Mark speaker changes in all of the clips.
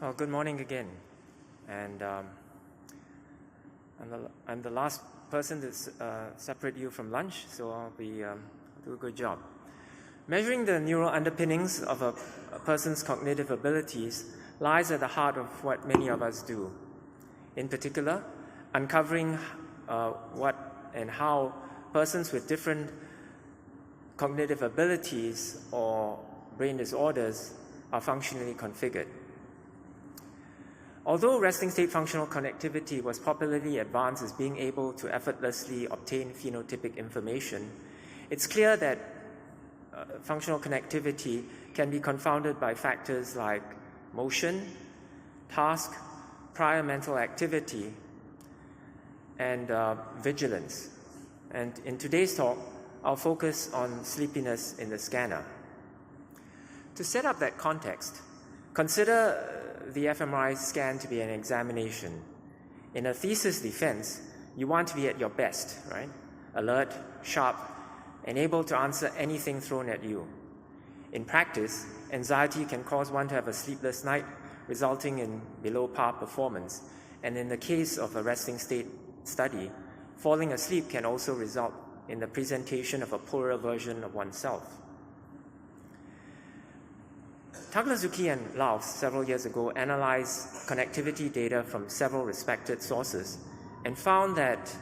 Speaker 1: Well, good morning again. And I'm the last person to separate you from lunch, so I'll do a good job. Measuring the neural underpinnings of a person's cognitive abilities lies at the heart of what many of us do. In particular, uncovering what and how persons with different cognitive abilities or brain disorders are functionally configured. Although resting state functional connectivity was popularly advanced as being able to effortlessly obtain phenotypic information, it's clear that functional connectivity can be confounded by factors like motion, task, prior mental activity, and vigilance. And in today's talk, I'll focus on sleepiness in the scanner. To set up that context, consider the fMRI scan to be an examination. In a thesis defense, you want to be at your best, right? Alert, sharp, and able to answer anything thrown at you. In practice, anxiety can cause one to have a sleepless night, resulting in below par performance. And in the case of a resting state study, falling asleep can also result in the presentation of a poorer version of oneself. Tagliazucchi and Laus several years ago analyzed connectivity data from several respected sources and found that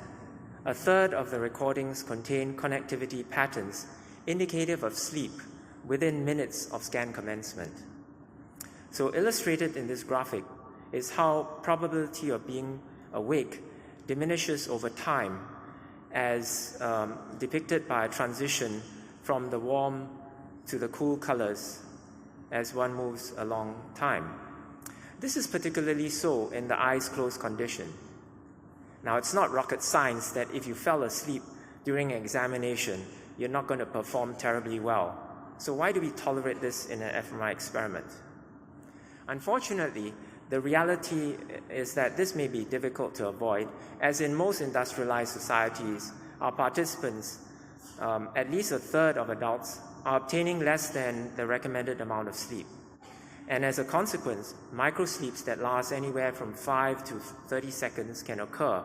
Speaker 1: a third of the recordings contained connectivity patterns indicative of sleep within minutes of scan commencement. So illustrated in this graphic is how probability of being awake diminishes over time as depicted by a transition from the warm to the cool colors as one moves along time. This is particularly so in the eyes closed condition. Now, it's not rocket science that if you fell asleep during an examination, you're not going to perform terribly well. So why do we tolerate this in an fMRI experiment? Unfortunately, the reality is that this may be difficult to avoid, as in most industrialized societies, our participants, at least a third of adults, are obtaining less than the recommended amount of sleep. And as a consequence, microsleeps that last anywhere from 5 to 30 seconds can occur,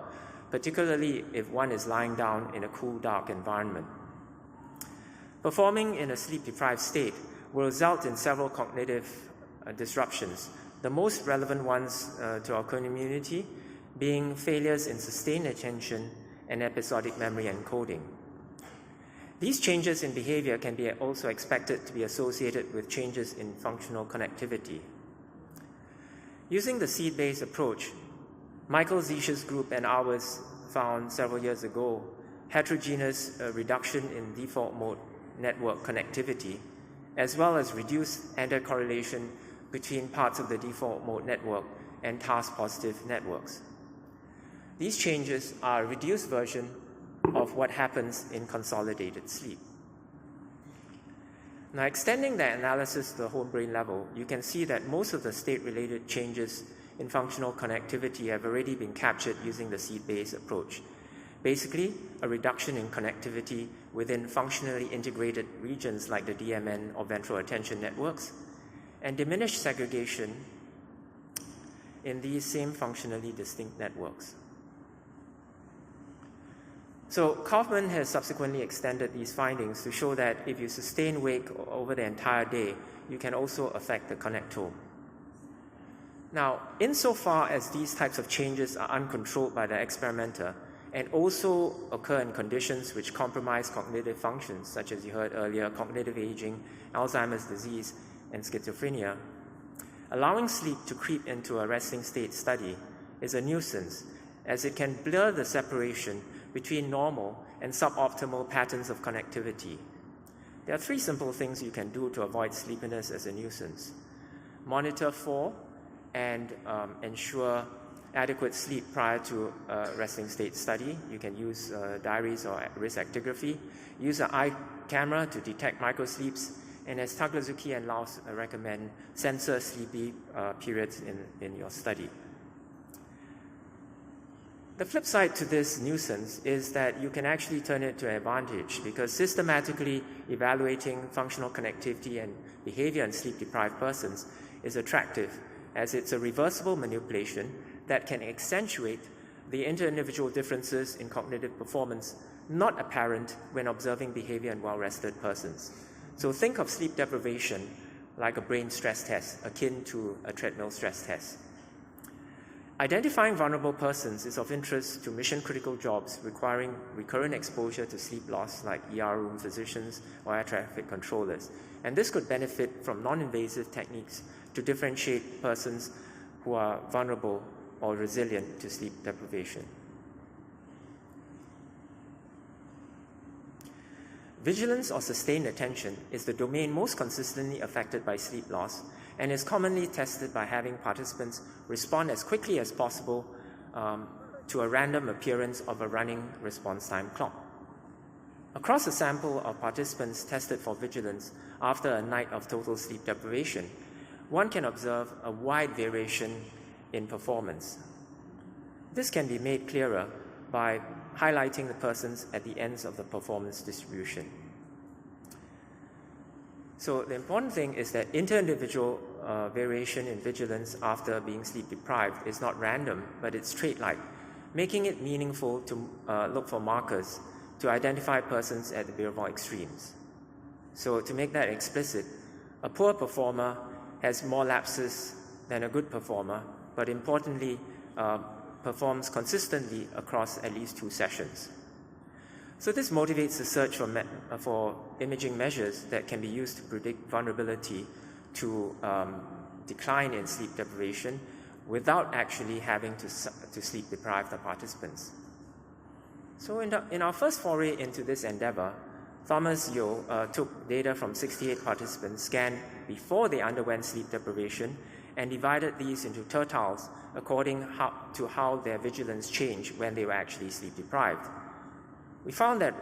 Speaker 1: particularly if one is lying down in a cool, dark environment. Performing in a sleep-deprived state will result in several cognitive disruptions, the most relevant ones to our community being failures in sustained attention and episodic memory encoding. These changes in behavior can be also expected to be associated with changes in functional connectivity. Using the seed-based approach, Michael Zisch's group and ours found several years ago heterogeneous reduction in default mode network connectivity, as well as reduced anti-correlation between parts of the default mode network and task-positive networks. These changes are a reduced version of what happens in consolidated sleep. Now, extending the analysis to the whole brain level, you can see that most of the state-related changes in functional connectivity have already been captured using the seed-based approach. Basically, a reduction in connectivity within functionally integrated regions like the DMN or ventral attention networks, and diminished segregation in these same functionally distinct networks. So Kaufman has subsequently extended these findings to show that if you sustain wake over the entire day, you can also affect the connectome. Now, insofar as these types of changes are uncontrolled by the experimenter and also occur in conditions which compromise cognitive functions, such as you heard earlier, cognitive aging, Alzheimer's disease, and schizophrenia, allowing sleep to creep into a resting state study is a nuisance, as it can blur the separation between normal and suboptimal patterns of connectivity. There are 3 simple things you can do to avoid sleepiness as a nuisance. Monitor for and ensure adequate sleep prior to a resting state study. You can use diaries or wrist actigraphy. Use an eye camera to detect microsleeps. And as Tagliazucchi and Laus recommend, censor sleepy periods in your study. The flip side to this nuisance is that you can actually turn it to an advantage, because systematically evaluating functional connectivity and behavior in sleep-deprived persons is attractive, as it's a reversible manipulation that can accentuate the inter-individual differences in cognitive performance not apparent when observing behavior in well-rested persons. So think of sleep deprivation like a brain stress test, akin to a treadmill stress test. Identifying vulnerable persons is of interest to mission-critical jobs requiring recurrent exposure to sleep loss, like ER room physicians or air traffic controllers. And this could benefit from non-invasive techniques to differentiate persons who are vulnerable or resilient to sleep deprivation. Vigilance or sustained attention is the domain most consistently affected by sleep loss and is commonly tested by having participants respond as quickly as possible to a random appearance of a running response time clock. Across a sample of participants tested for vigilance after a night of total sleep deprivation, one can observe a wide variation in performance. This can be made clearer by highlighting the persons at the ends of the performance distribution. So the important thing is that inter-individual variation in vigilance after being sleep deprived is not random, but it's trait-like, making it meaningful to look for markers to identify persons at the behavioral extremes. So to make that explicit, a poor performer has more lapses than a good performer, but importantly, performs consistently across at least 2 sessions. So this motivates the search for imaging measures that can be used to predict vulnerability to decline in sleep deprivation without actually having to sleep deprive the participants. So in our first foray into this endeavor, Thomas Yeo took data from 68 participants scanned before they underwent sleep deprivation and divided these into tertiles according to how their vigilance changed when they were actually sleep deprived. We found that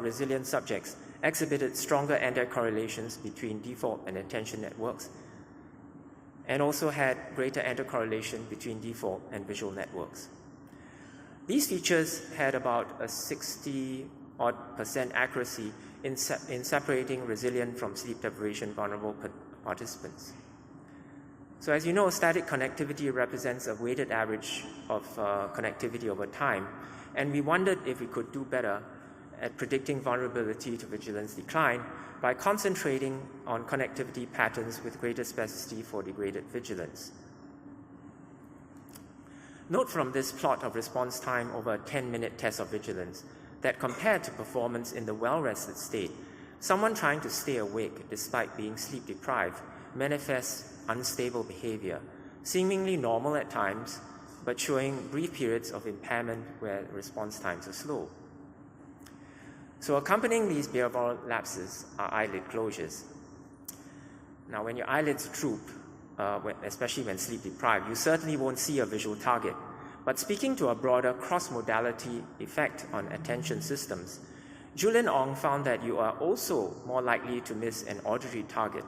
Speaker 1: resilient subjects exhibited stronger anti-correlations between default and attention networks, and also had greater anti-correlation between default and visual networks. These features had about a 60% accuracy in separating resilient from sleep deprivation vulnerable participants. So as you know, static connectivity represents a weighted average of connectivity over time, and we wondered if we could do better at predicting vulnerability to vigilance decline by concentrating on connectivity patterns with greater specificity for degraded vigilance. Note from this plot of response time over a 10-minute test of vigilance that compared to performance in the well-rested state, someone trying to stay awake despite being sleep deprived manifests unstable behavior, seemingly normal at times, but showing brief periods of impairment where response times are slow. So accompanying these behavioral lapses are eyelid closures. Now, when your eyelids droop, especially when sleep deprived, you certainly won't see a visual target. But speaking to a broader cross-modality effect on attention systems, Julian Ong found that you are also more likely to miss an auditory target.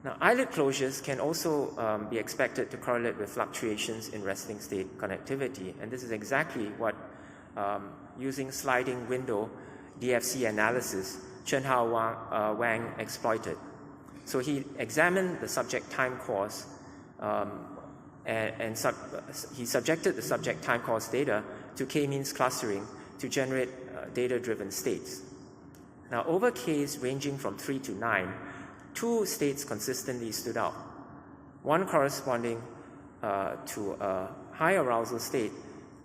Speaker 1: Now, eyelid closures can also be expected to correlate with fluctuations in resting state connectivity, and this is exactly what using sliding window DFC analysis, Chen-Hao Wang exploited. So he examined the subject time course he subjected the subject time course data to k-means clustering to generate data-driven states. Now, over Ks ranging from 3 to 9, 2 states consistently stood out. One corresponding to a high arousal state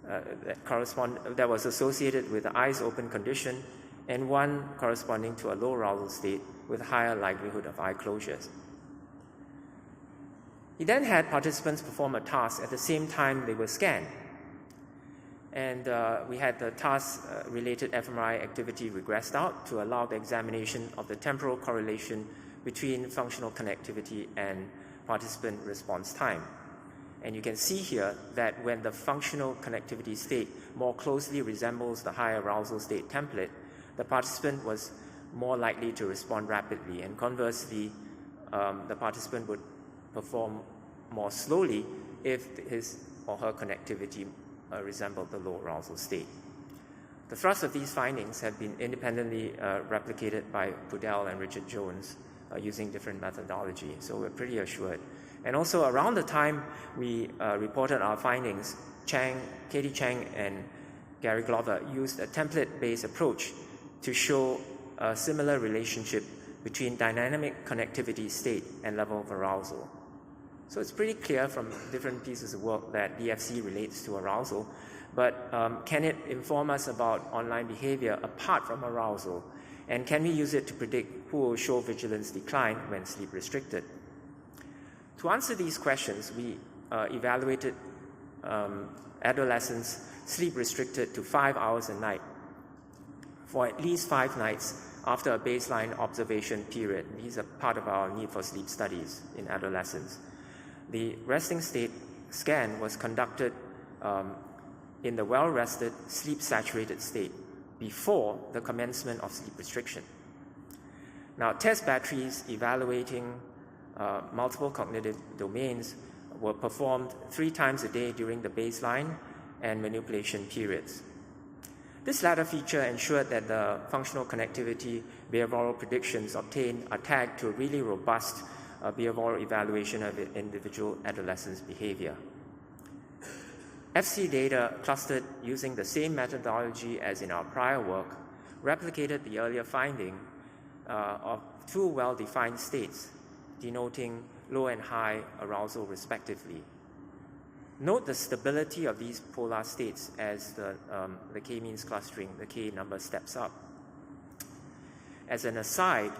Speaker 1: that was associated with the eyes open condition, and one corresponding to a low arousal state with higher likelihood of eye closures. He then had participants perform a task at the same time they were scanned. And we had the task-related fMRI activity regressed out to allow the examination of the temporal correlation between functional connectivity and participant response time. And you can see here that when the functional connectivity state more closely resembles the high arousal state template, the participant was more likely to respond rapidly, and conversely, the participant would perform more slowly if his or her connectivity resembled the low arousal state. The thrust of these findings have been independently replicated by Budell and Richard Jones using different methodology. So we're pretty assured. And also around the time we reported our findings, Katie Chang and Gary Glover used a template-based approach to show a similar relationship between dynamic connectivity state and level of arousal. So it's pretty clear from different pieces of work that DFC relates to arousal, but can it inform us about online behavior apart from arousal? And can we use it to predict who will show vigilance decline when sleep restricted? To answer these questions, we evaluated adolescents sleep restricted to 5 hours a night for at least 5 nights after a baseline observation period. These are part of our need for sleep studies in adolescents. The resting state scan was conducted in the well-rested, sleep-saturated state before the commencement of sleep restriction. Now, test batteries evaluating multiple cognitive domains were performed 3 times a day during the baseline and manipulation periods. This latter feature ensured that the functional connectivity behavioral predictions obtained are tagged to a really robust behavioral evaluation of individual adolescents' behavior. FC data clustered using the same methodology as in our prior work replicated the earlier finding of 2 well-defined states denoting low and high arousal respectively. Note the stability of these polar states as the k-means clustering, the k number steps up. As an aside,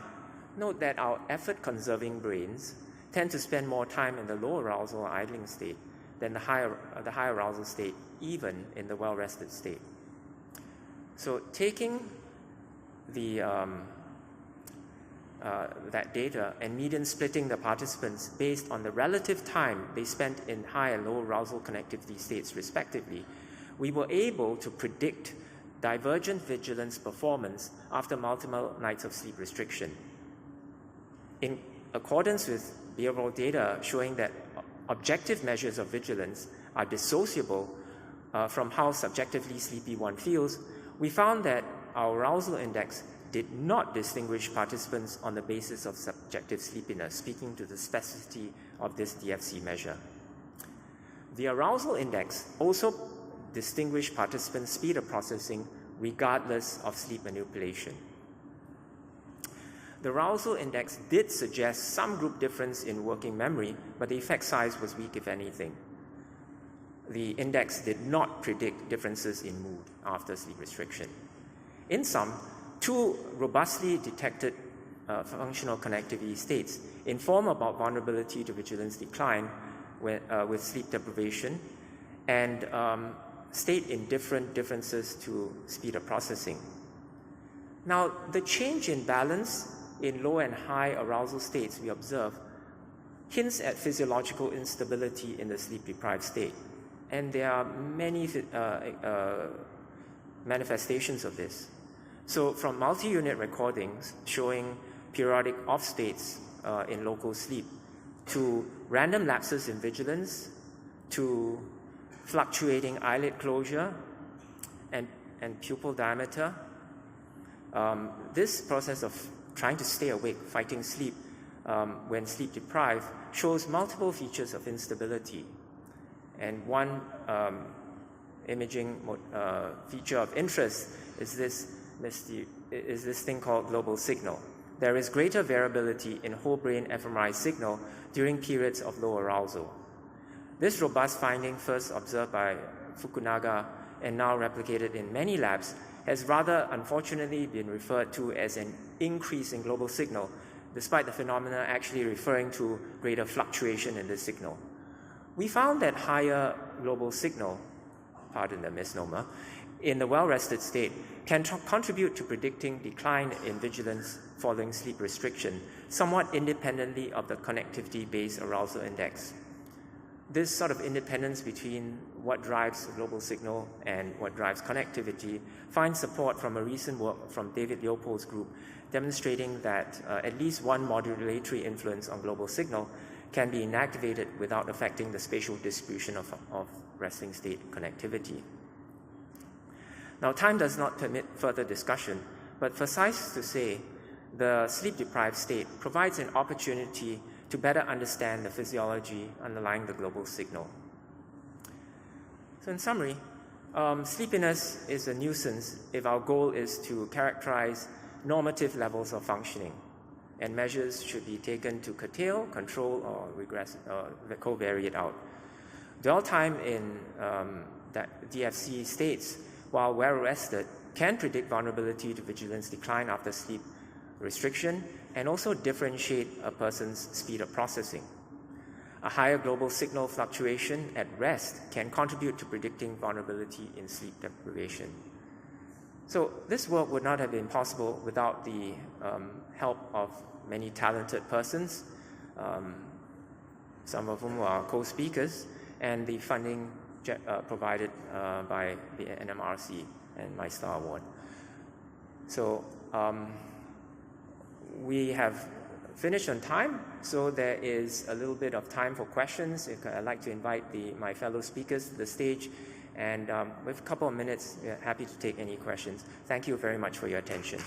Speaker 1: note that our effort-conserving brains tend to spend more time in the low arousal or idling state than the high arousal state, even in the well-rested state. So taking the that data and median splitting the participants based on the relative time they spent in high and low arousal connectivity states respectively, we were able to predict divergent vigilance performance after multiple nights of sleep restriction. In accordance with behavioral data showing that objective measures of vigilance are dissociable from how subjectively sleepy one feels, we found that our arousal index did not distinguish participants on the basis of subjective sleepiness, speaking to the specificity of this DFC measure. The arousal index also distinguished participants' speed of processing regardless of sleep manipulation. The arousal index did suggest some group difference in working memory, but the effect size was weak, if anything. The index did not predict differences in mood after sleep restriction. In sum, 2 robustly detected functional connectivity states inform about vulnerability to vigilance decline with sleep deprivation and state in differences to speed of processing. Now, the change in balance in low and high arousal states we observe hints at physiological instability in the sleep-deprived state. And there are many manifestations of this. So from multi-unit recordings showing periodic off states in local sleep, to random lapses in vigilance, to fluctuating eyelid closure and pupil diameter, this process of trying to stay awake, fighting sleep when sleep deprived, shows multiple features of instability. And one imaging feature of interest is this thing called global signal. There is greater variability in whole brain fMRI signal during periods of low arousal. This robust finding, first observed by Fukunaga and now replicated in many labs, has rather unfortunately been referred to as an increase in global signal, despite the phenomena actually referring to greater fluctuation in the signal. We found that higher global signal, pardon the misnomer, in the well-rested state can contribute to predicting decline in vigilance following sleep restriction, somewhat independently of the connectivity-based arousal index. This sort of independence between what drives global signal and what drives connectivity finds support from a recent work from David Leopold's group demonstrating that at least one modulatory influence on global signal can be inactivated without affecting the spatial distribution of resting state connectivity. Now, time does not permit further discussion, but suffice to say the sleep-deprived state provides an opportunity to better understand the physiology underlying the global signal. So in summary, sleepiness is a nuisance if our goal is to characterize normative levels of functioning, and measures should be taken to curtail, control, or regress, co-vary it out. Dwell time in that DFC states, while well rested, can predict vulnerability to vigilance decline after sleep restriction and also differentiate a person's speed of processing. A higher global signal fluctuation at rest can contribute to predicting vulnerability in sleep deprivation. So this work would not have been possible without the help of many talented persons, some of whom are co-speakers, and the funding provided by the NMRC and my Star Award. So we have finished on time, so there is a little bit of time for questions. I'd like to invite my fellow speakers to the stage, and with a couple of minutes, we're happy to take any questions. Thank you very much for your attention.